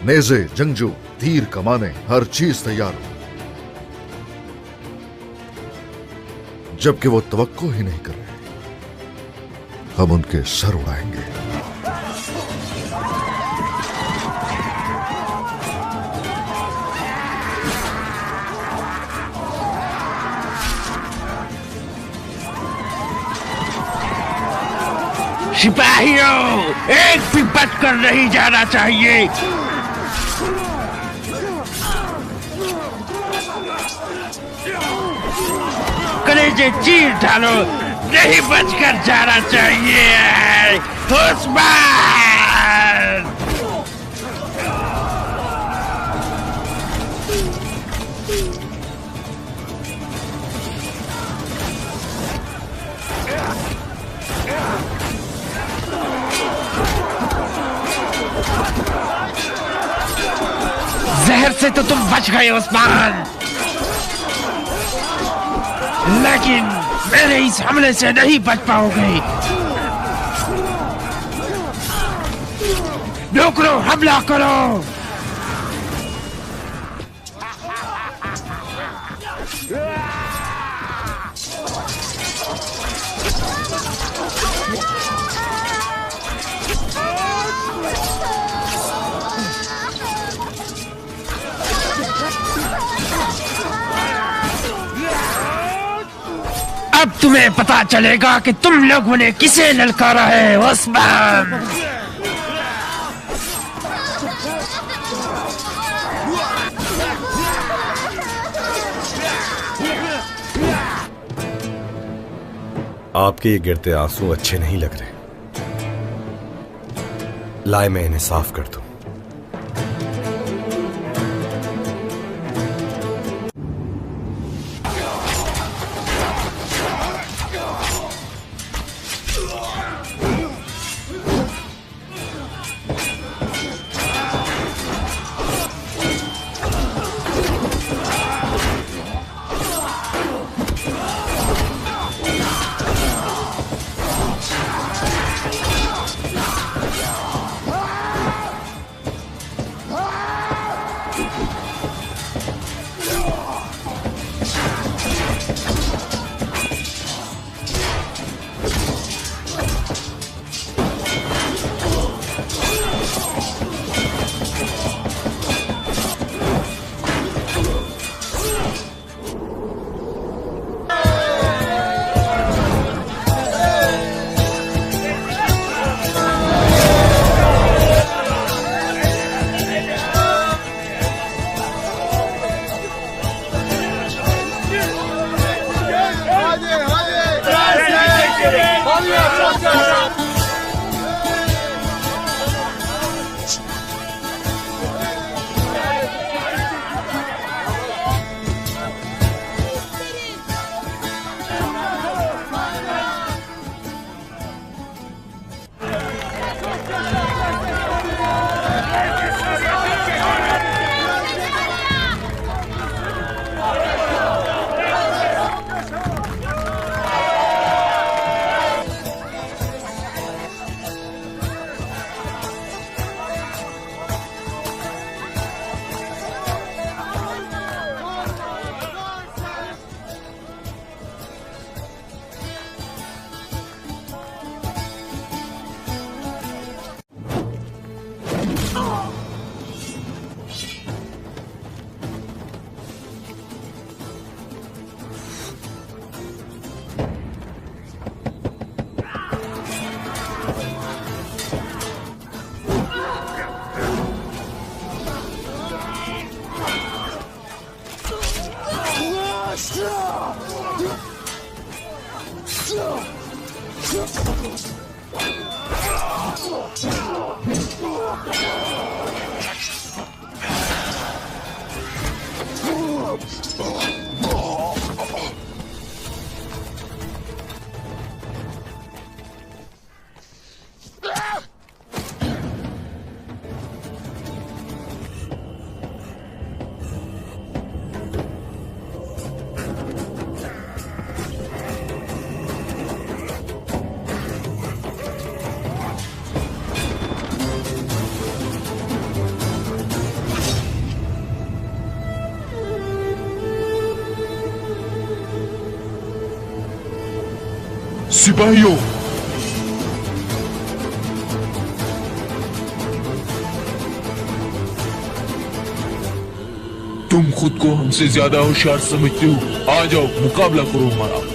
नेज़े, जंगजू, तीर, कमाने, हर चीज तैयार हो, जबकि वो तवक्को ही नहीं कर रहे। हम उनके सर उड़ाएंगे। सिपाहियों, एक भी बचकर नहीं जाना चाहिए। कलेजे चीर डालो, नहीं बचकर जाना चाहिए। उस्मान! जहर से तो तुम बच गए उस्मान, लेकिन मेरे इस हमले से नहीं बच पाओगे। नौकरों, हमला करो। अब तुम्हें पता चलेगा कि तुम लोगों ने किसे ललकारा है उस्मान। आपके ये गिरते आंसू अच्छे नहीं लग रहे, लाए मैं इन्हें साफ कर दूं। सिपाहियों, तुम खुद को हमसे ज्यादा होशियार समझते हो। आ जाओ, मुकाबला करो हमारा।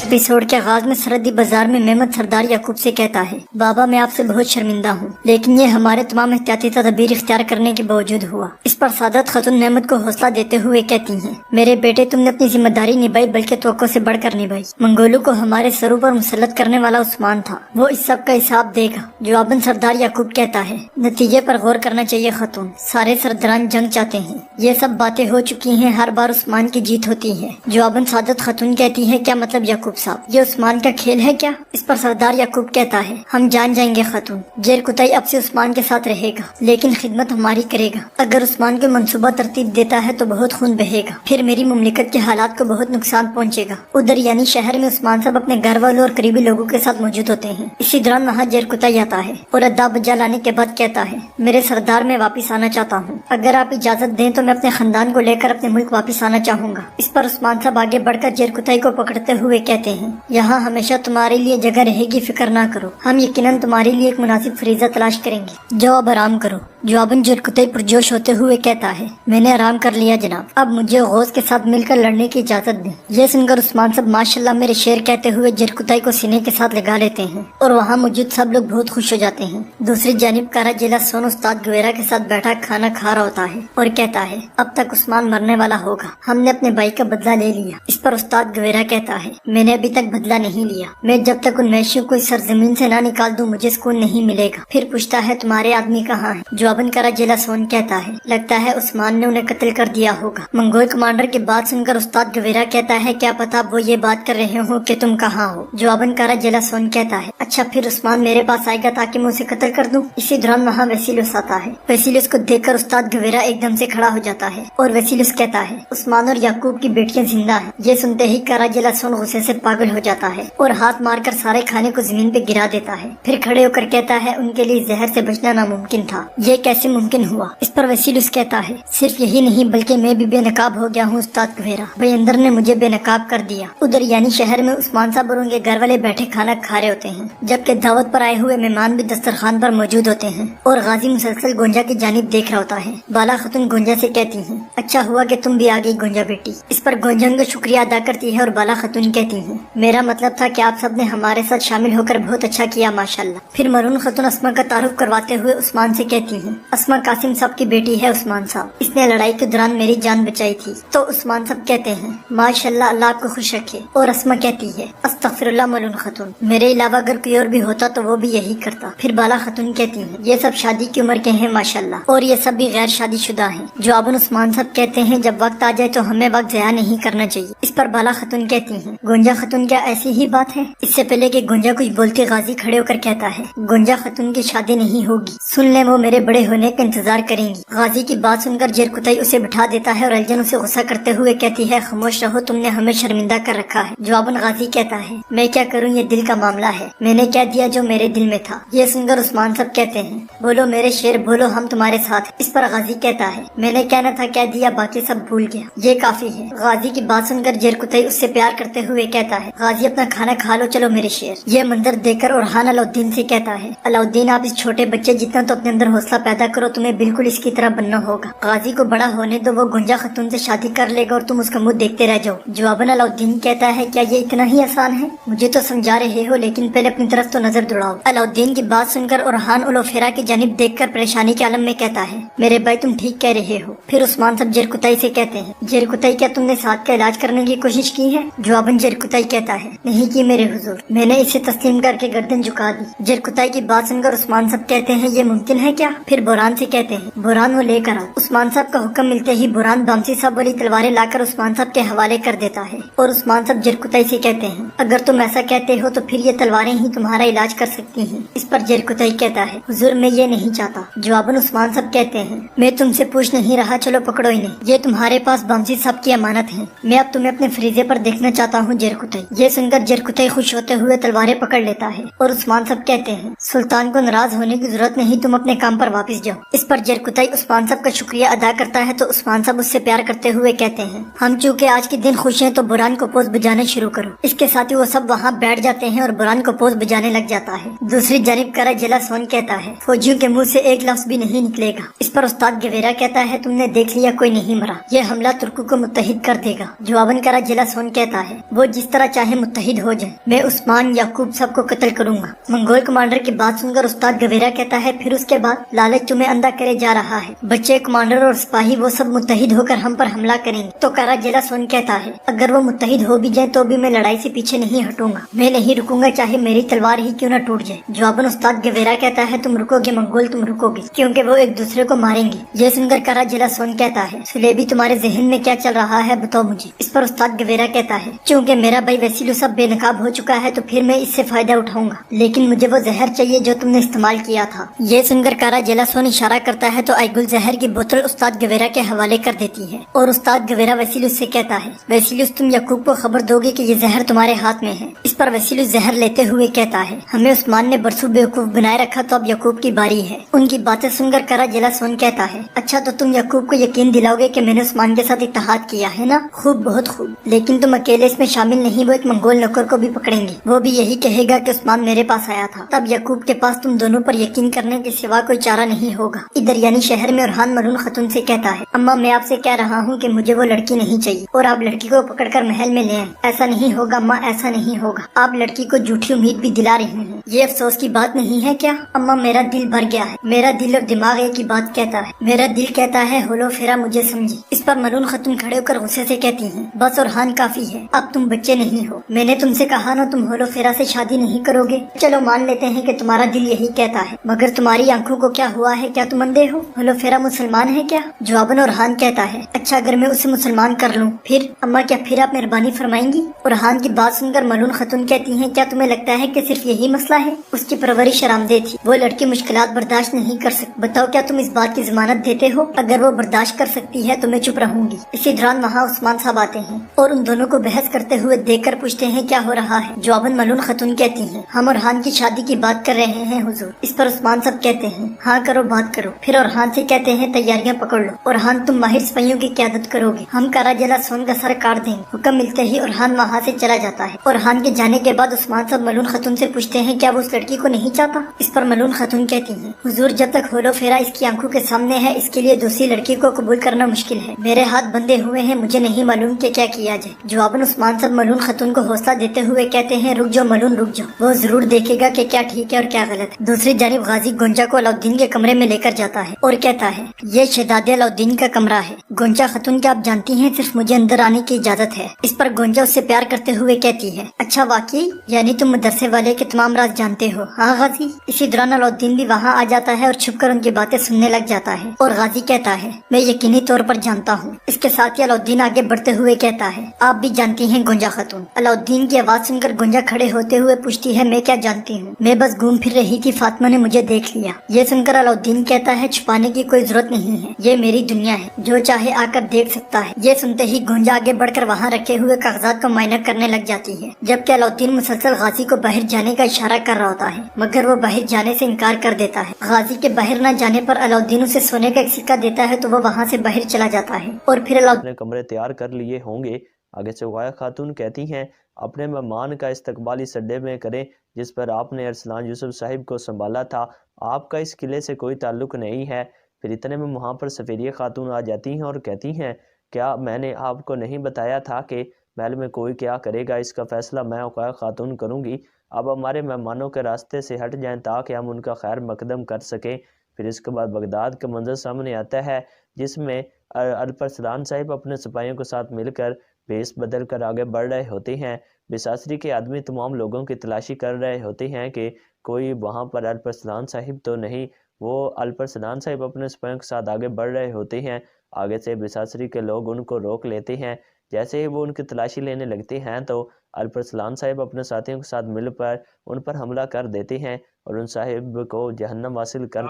एपिसोड के आगाज में सरहदी बाजार में मेहमद सरदार याकूब से कहता है, बाबा मैं आपसे बहुत शर्मिंदा हूँ, लेकिन ये हमारे तमाम एहतियाती तदबीर इख्तियार करने के बावजूद हुआ। इस पर सादत खातून मेहमद को हौसला देते हुए कहती हैं, मेरे बेटे तुमने अपनी जिम्मेदारी निभाई, बल्कि तवक्को से बढ़कर निभाई। मंगोलों को हमारे सरों पर मुसल्लत करने वाला उस्मान था, वो इस सब का हिसाब देगा। जवाबन सरदार याकूब कहता है, नतीजे पर गौर करना चाहिए खातून, सारे सरदारान जंग चाहते हैं, ये सब बातें हो चुकी हैं, हर बार उस्मान की जीत होती है। जवाबन सादत खातून कहती है, क्या मतलब याकूब साहब, ये उस्मान का खेल है क्या? इस पर सरदार याकूब कहता है, हम जान जाएंगे खातून, जेर कुतई अब से उस्मान के साथ रहेगा, लेकिन खिदमत हमारी करेगा। अगर उस्मान के मंसूबा तरतीब देता है तो बहुत खून बहेगा, फिर मेरी मुमलिकत के हालात को बहुत नुकसान पहुंचेगा। उधर यानी शहर में उस्मान साहब अपने घर वालों और करीबी लोगों के साथ मौजूद होते हैं। इसी दौरान वहाँ जेर कुतई आता है और अद्दा बज्जा लाने के बाद कहता है, मेरे सरदार मैं वापिस आना चाहता हूँ, अगर आप इजाजत दें तो मैं अपने खानदान को लेकर अपने मुल्क वापिस आना चाहूँगा। इस पर उस्मान साहब आगे बढ़कर जेर कुतई को पकड़ते हुए कहते हैं, यहाँ हमेशा तुम्हारे लिए जगह रहेगी, फिक्र ना करो, हम यकीनन तुम्हारे लिए एक मुनासिब फरीजा तलाश करेंगे, जाओ अब आराम करो। जवाबन जेर कुतई पुरजोश होते हुए कहता है, मैंने आराम कर लिया जनाब, अब मुझे गौस के साथ मिलकर लड़ने की इजाजत दें। ये सुनकर उस्मान साहब माशाल्लाह मेरे शेर कहते हुए जेर कुतई को सीने के साथ लगा लेते हैं और वहाँ मौजूद सब लोग बहुत खुश हो जाते हैं। दूसरी जानिब कारा जिला सोन उस्ताद गुवेरा के साथ बैठा खाना खा रहा होता है और कहता है, अब तक उस्मान मरने वाला होगा, हमने अपने भाई का बदला ले लिया। इस पर उस्ताद गुवेरा कहता है, मैंने अभी तक बदला नहीं लिया, मैं जब तक उन वैश्यों को इस सरजमीन से ना निकाल दूं मुझे सुकून नहीं मिलेगा। फिर पूछता है, तुम्हारे आदमी कहाँ है? जवाबन कारा जिला सोन कहता है, लगता है उस्मान ने उन्हें कत्ल कर दिया होगा। मंगोल कमांडर की बात सुनकर उस्ताद गुवेरा कहता है, क्या पता वो ये बात कर रहे हो कि तुम कहाँ हो। जवाबन कारा जिला सोन कहता है, अच्छा फिर उस्मान मेरे पास आएगा ताकि मैं उसे कत्ल कर दूं। इसी दौरान वहाँ वसीलुस आता है। वसीलुस को देखकर उस्ताद गुवेरा एकदम से खड़ा हो जाता है और वसीलुस कहता है, उस्मान और याकूब की बेटियां जिंदा हैं। ये सुनते ही कारा जिला सोन गुस्से से पागल हो जाता है और हाथ मारकर सारे खाने को जमीन पे गिरा देता है। फिर खड़े होकर कहता है, उनके लिए जहर से बचना नामुमकिन था, ये कैसे मुमकिन हुआ? इस पर वसीलुस कहता है, सिर्फ यही नहीं बल्कि मैं भी बेनकाब हो गया हूँ उस्ताद गुवेरा, भाई अंदर ने मुझे बेनकाब कर दिया। उधर यानी शहर में उस्मान साहब और उनके घर वाले बैठे खाना खा रहे होते हैं, जबकि दावत पर आए हुए मेहमान भी दस्तरखान पर मौजूद होते हैं और गाजी मुसलसल गोंजा की जानिब देख रहा होता है। बाला खातून गोंजा से कहती है, अच्छा हुआ कि तुम भी आ गई गोंजा बेटी। इस पर गोंजा उनका शुक्रिया अदा करती है और बाला खातून कहती है, मेरा मतलब था कि आप सब ने हमारे साथ शामिल होकर बहुत अच्छा किया माशाल्लाह। फिर मरून खातून अस्मा का तारुफ करवाते हुए उस्मान से कहती हैं, अस्मा कासिम साहब की बेटी है उस्मान साहब, इसने लड़ाई के दौरान मेरी जान बचाई थी। तो उस्मान साहब कहते हैं, माशाल्लाह अल्लाह आपको खुश रखे। और अस्मा कहती है, अस्तगफिरुल्लाह मरून खातून, मेरे अलावा अगर कोई और भी होता तो वो भी यही करता। फिर बाला खातून कहती है, ये सब शादी की उम्र के हैं माशाल्लाह और ये सब भी गैर शादीशुदा हैं। जवाबन उस्मान साहब कहते हैं, जब वक्त आ जाए तो हमें वक्त ज़ाया नहीं करना चाहिए। इस पर बाला खातून कहती हैं, गोंजा खातून क्या ऐसी ही बात है? इससे पहले कि गोंजा कुछ बोलते गाजी खड़े होकर कहता है, गोंजा खातून की शादी नहीं होगी, सुन ले वो मेरे बड़े होने का इंतजार करेंगी। गाजी की बात सुनकर जेर कुतई उसे बिठा देता है और अलजन उसे गुस्सा करते हुए कहती है, खामोश रहो, तुमने हमें शर्मिंदा कर रखा है। जवाबन गाजी कहता है, मैं क्या करूँ, ये दिल का मामला है, मैंने क्या दिया जो मेरे दिल में था। ये सुनकर उस्मान साहब कहते हैं, बोलो मेरे शेर बोलो, हम तुम्हारे साथ। इस पर गाजी कहता है, मैंने कहना था क्या दिया, बाकी सब भूल गया, ये काफी है। गाजी की बात सुनकर जेर कुतई उससे प्यार करते हुए कहता है, गाजी अपना खाना खा लो, चलो मेरे शेर। ये मंजर देखकर ओरहान अलाउद्दीन से कहता है, अलाउद्दीन आप इस छोटे बच्चे जितना तो अपने अंदर हौसला पैदा करो, तुम्हें बिल्कुल इसकी तरह बनना होगा। गाजी को बड़ा होने दो, वो गुंजा खातून से शादी कर लेगा और तुम उसका मुंह देखते रह जाओ। जवाबन अलाउद्दीन कहता है, क्या ये इतना ही आसान है? मुझे तो समझा रहे हो, लेकिन पहले अपनी तरफ तो नजर दौड़ाओ। अलाउद्दीन की बात सुनकर ओरहान उलोफेरा की जानिब देखकर परेशानी के आलम में कहता है, मेरे भाई तुम ठीक कह रहे हो। फिर उस्मान साहब जेर कुतई से कहते हैं, जेर कुतई क्या तुमने साथ का इलाज करने की कोशिश की है? जवाबन जेर कुतई कहता है, नहीं की मेरे हुजूर, मैंने इसे तस्लीम करके गर्दन झुका दी। जेर कुतई की बात सुनकर उस्मान साहब कहते हैं, ये मुमकिन है क्या? फिर फिर बुरहान से कहते हैं बुरहान वो लेकर आओ। उस्मान साहब का हुक्म मिलते ही बुरहान बामसी साहब वाली तलवारें लाकर उस्मान साहब के हवाले कर देता है और उस्मान साहब जरकुतई से कहते हैं अगर तुम ऐसा कहते हो तो फिर ये तलवारें ही तुम्हारा इलाज कर सकती हैं। इस पर जरकुतई कहता है हुजूर मैं ये नहीं चाहता। जवाबन उस्मान साहब कहते हैं मैं तुमसे पूछ नहीं रहा, चलो पकड़ो इन्हें, ये तुम्हारे पास बामसी साहब की अमानत है। मैं अब तुम्हें अपने फरीजे पर देखना चाहता हूँ जरकुतई। ये सुनकर जरकुतई खुश होते हुए तलवारें पकड़ लेता है और उस्मान साहब कहते हैं सुल्तान को नाराज होने की जरूरत नहीं, तुम अपने काम पर वापस जाओ। इस पर जरकुतई उस्मान साहब का शुक्रिया अदा करता है तो उस्मान साहब उससे प्यार करते हुए कहते हैं हम चूँकि आज के दिन खुश हैं तो बुरहान को पोज बजाना शुरू करो। इसके साथ ही वो सब वहाँ बैठ जाते हैं और बुरहान को पोज बजाने लग जाता है। दूसरी जानिब करा जला सोन कहता है फौजियों के मुंह से एक लफ्ज भी नहीं निकलेगा। इस पर उस्ताद गवेरा कहता है तुमने देख लिया कोई नहीं मरा, ये हमला तुर्कों को मुत्तहिद कर देगा। जवाबन करा जला सोन कहता है वो जिस तरह चाहे मुत्तहिद हो जाए, मैं उस्मान याकूब सबको कत्ल करूंगा। मंगोल कमांडर की बात सुनकर उस्ताद गवेरा कहता है फिर उसके बाद लालच तुम्हें अंधा करे जा रहा है, बच्चे कमांडर और सिपाही वो सब मुत्तहिद होकर हम पर हमला करेंगे। तो करा जला सोन कहता है अगर वो मुत्तहिद हो भी जाए तो भी मैं लड़ाई से पीछे नहीं हटूंगा, मैं नहीं रुकूंगा चाहे मेरी तलवार ही क्यों न टूट जाए। जवाबन उस्ताद गवेरा कहता है तुम रुकोगे मंगोल, तुम रुकोगे क्योंकि वो एक दूसरे को मारेंगे। ये सुनकर करा जला सोन कहता है सुलेबी तुम्हारे जहन में क्या चल रहा है बताओ मुझे। इस पर उस्ताद गवेरा कहता है चूँकि मेरा भाई वसीलू सब बेनकाब हो चुका है तो फिर मैं इससे फायदा उठाऊंगा, लेकिन मुझे वो जहर चाहिए जो तुमने इस्तेमाल किया था। ये सुनकर कारा जला सोन इशारा करता है तो आइगुल जहर की बोतल उस्ताद गवेरा के हवाले कर देती है और उस्ताद गवेरा वसीलुस से कहता है वसीलुस तुम याकूब को खबर दोगे कि ये जहर तुम्हारे हाथ में है। इस पर वसीलुस जहर लेते हुए कहता है हमें उस्मान ने बरसों बेवकूफ बनाए रखा तो अब याकूब की बारी है। उनकी बातें सुनकर करा जला सोन कहता है अच्छा तो तुम याकूब को यकीन दिलाओगे कि मैंने उस्मान के साथ इत्तेहाद किया है ना? खूब, बहुत खूब, लेकिन तुम अकेले इसमें शामिल नहीं, वो एक मंगोल नौकर को भी पकड़ेंगे, वो भी यही कहेगा कि उस्मान मेरे पास आया था। तब याकूब के पास तुम दोनों पर यकीन करने के सिवा कोई चारा नहीं होगा। इधर यानी शहर में उरहान मरून खतून से कहता है अम्मा मैं आपसे कह रहा हूँ कि मुझे वो लड़की नहीं चाहिए और आप लड़की को पकड़कर महल में ले आए। ऐसा नहीं होगा अम्मा, ऐसा नहीं होगा, आप लड़की को झूठी उम्मीद भी दिला रही हैं। ये अफसोस की बात नहीं है क्या? अम्मा मेरा दिल भर गया है, मेरा दिल और दिमाग एक ही बात कहता है, मेरा दिल कहता है होलो फेरा मुझे समझी। इस पर मरून खतून खड़े होकर गुस्से से कहती हैं बस उरहान काफी है, अब तुम बच्चे नहीं हो, मैंने तुमसे कहा ना तुम होलो फेरा से शादी नहीं करोगे। चलो मान लेते हैं कि तुम्हारा दिल यही कहता है, मगर तुम्हारी आंखों को क्या हुआ है? क्या तुम अंधे हो? होलो फेरा मुसलमान है क्या? जवाबन उरहान कहता है अच्छा अगर मैं उसे मुसलमान कर लूँ फिर? अम्मा क्या फिर आप मेहरबानी फरमाएंगी? उरहान की बात सुनकर मरून खतून कहती हैं क्या तुम्हें लगता है कि सिर्फ यही मसला है? उसकी परवरिश आरामदेह थी, वो लड़की मुश्किलात बर्दाश्त नहीं कर सकती। बताओ क्या तुम इस बात की जमानत देते हो? अगर वो बर्दाश्त कर सकती है तो मैं चुप रहूंगी। इसी दौरान वहाँ उस्मान साहब आते हैं और उन दोनों को बहस करते हुए देखकर पूछते हैं क्या हो रहा है। जवाबन मलून खतून कहती हैं हम उरहान की शादी की बात कर रहे हैं हुजूर। इस पर उस्मान साहब कहते हैं हाँ करो बात करो। फिर उरहान से कहते हैं तैयारियां पकड़ लो, उरहान तुम माहिर सिपाहियों की क़यादत करोगे, हम कारा जला सोन का सर काट देंगे। हुक्म मिलते ही उरहान वहाँ से चला जाता है। उरहान के जाने के बाद उस्मान साहब मलून खतून से पूछते हैं क्या वो उस लड़की को नहीं चाहता? इस पर मलून खतून कहती हैं हुजूर जब तक होलो फेरा इसकी आंखों के सामने है इसके लिए दूसरी लड़की को कबूल करना मुश्किल है, मेरे हाथ बंधे हुए हैं, मुझे नहीं मालूम कि क्या किया जाए। जवाबन उस्मान साहब मलून खतून को हौसला देते हुए कहते हैं रुक जाओ मलून रुक जाओ, वो जरूर देखेगा कि क्या ठीक है और क्या गलत है। दूसरी जानिब गाजी गोंजा को अलाउद्दीन के कमरे में लेकर जाता है और कहता है ये शहजादे अलाउद्दीन का कमरा है। गोंजा खतून क्या आप जानती हैं सिर्फ मुझे अंदर आने की इजाजत है। इस पर गोंजा उससे प्यार करते हुए कहती है अच्छा वाकई, यानी तुम मदरसे वाले के तमाम राज जानते हो? हाँ गाजी। इसी दौरान अलाउद्दीन भी वहाँ आ जाता है और छुपकर उनकी बातें सुनने लग जाता है और गाजी कहता है मैं यकीनी तौर पर जानता हूँ। इसके साथ ही अलाउद्दीन आगे बढ़ते हुए कहता है आप भी जानती हैं गोंजा खतून? अलाउद्दीन की आवाज सुनकर गोंजा खड़े होते हुए पूछती है मैं क्या जानती हूँ, मैं बस घूम फिर रही थी, फातिमा ने मुझे देख लिया। ये सुनकर अलाउद्दीन कहता है छुपाने की कोई जरूरत नहीं है, ये मेरी दुनिया है, जो चाहे आकर देख सकता है। ये सुनते ही गोंजा आगे बढ़कर वहाँ रखे हुए कागजात को मायना करने लग जाती है, जबकि अलाउद्दीन मुसलसल गाजी को बाहर जाने का इशारा कर रहा होता है मगर वो बाहर जाने से इनकार कर देता है। गाजी के बाहर न जाने पर अलाउद्दीन उसे सोने का एक सिक्का देता है तो वो वहाँ से बाहर चला जाता है और फिर अलाउद्दीन कमरे तैयार कर लिए होंगे। आगे से वाया खातून कहती हैं अपने मेहमान का इस्तकबाल इस अड्डे में करें जिस पर आपने अरसलान यूसुफ साहिब को संभाला था, आपका इस किले से कोई ताल्लुक नहीं है। फिर इतने में वहाँ पर सफेरिया खातून आ जाती हैं और कहती हैं क्या मैंने आपको नहीं बताया था कि महल में कोई क्या करेगा, इसका फैसला मैं वाया खातून करूँगी। अब हमारे मेहमानों के रास्ते से हट जाएं ताकि हम उनका खैर मकदम कर सकें। फिर इसके बाद बगदाद का मंजर सामने आता है जिसमें अल्परसलान साहिब अपने सिपाहियों के साथ मिलकर भेस बदल कर आगे बढ़ रहे होते हैं। बिसासरी के आदमी तमाम लोगों की तलाशी कर रहे होते हैं कि कोई वहाँ पर अल्परसलान साहिब तो नहीं। وہ الپرسلان صاحب اپنے سپاہیوں کے ساتھ آگے بڑھ رہے ہوتے ہیں۔ آگے سے بساسری کے لوگ ان کو روک لیتے ہیں۔ جیسے ہی وہ ان کی تلاشی لینے لگتے ہیں تو الپرسلان صاحب اپنے ساتھیوں کے ساتھ مل پر ان پر حملہ کر دیتے ہیں اور ان صاحب کو جہنم حاصل کر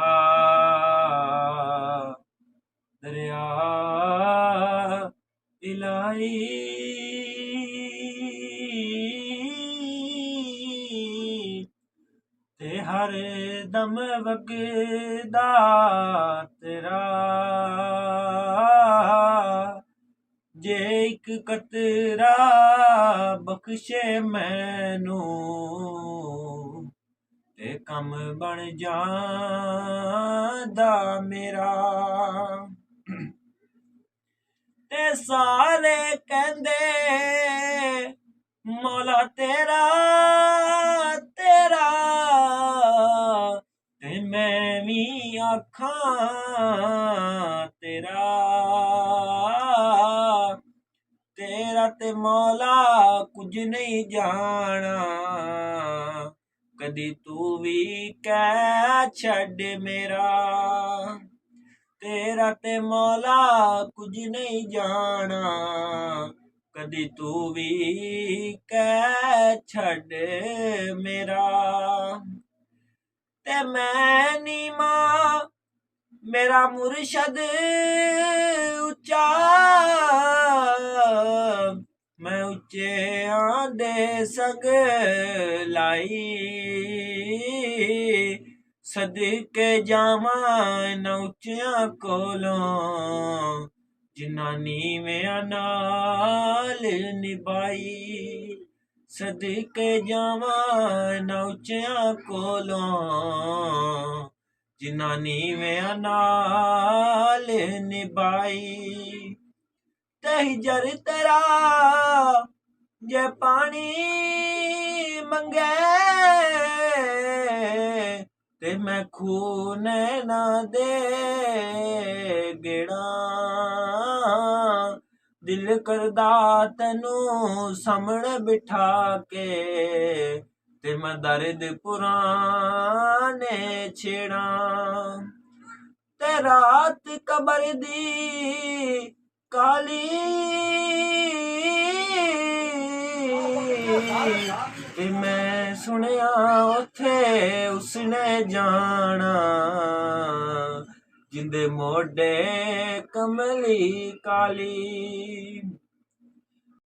دریا الہی تے ہر دم وگدا تیرا جے ایک قطرہ بخشے مینوں تے کم بن جاندا میرا تے سارے کہندے مولا تیرا تیرا تے میں وی آکھاں تیرا تیرا تے مولا کچھ نہیں جانا کدی تو بھی کہہ چھڈ میرا تیرا تے مولا کچھ نہیں جانا کدی تو بھی کہہ چھڈ میرا تے میں نیواں میرا مرشد اچا میں اچے آندے سگ لائی صدقے جاواں نہ اچیاں کولوں جنہ نیویاں نال نبھائی صدقے جاواں نہ اچیاں کولوں جنہ نیویاں نال نبھائی تے ہجر تیرا جے پانی منگے تے میں خون نہ دے گڑا دل کردا تینوں سامنے بٹھا کے تے میں درد پرانے چھیڑاں تے رات قبر دی کالی تے میں سنیا اوتھے اس نے جانا جندے موڈے کملی کالی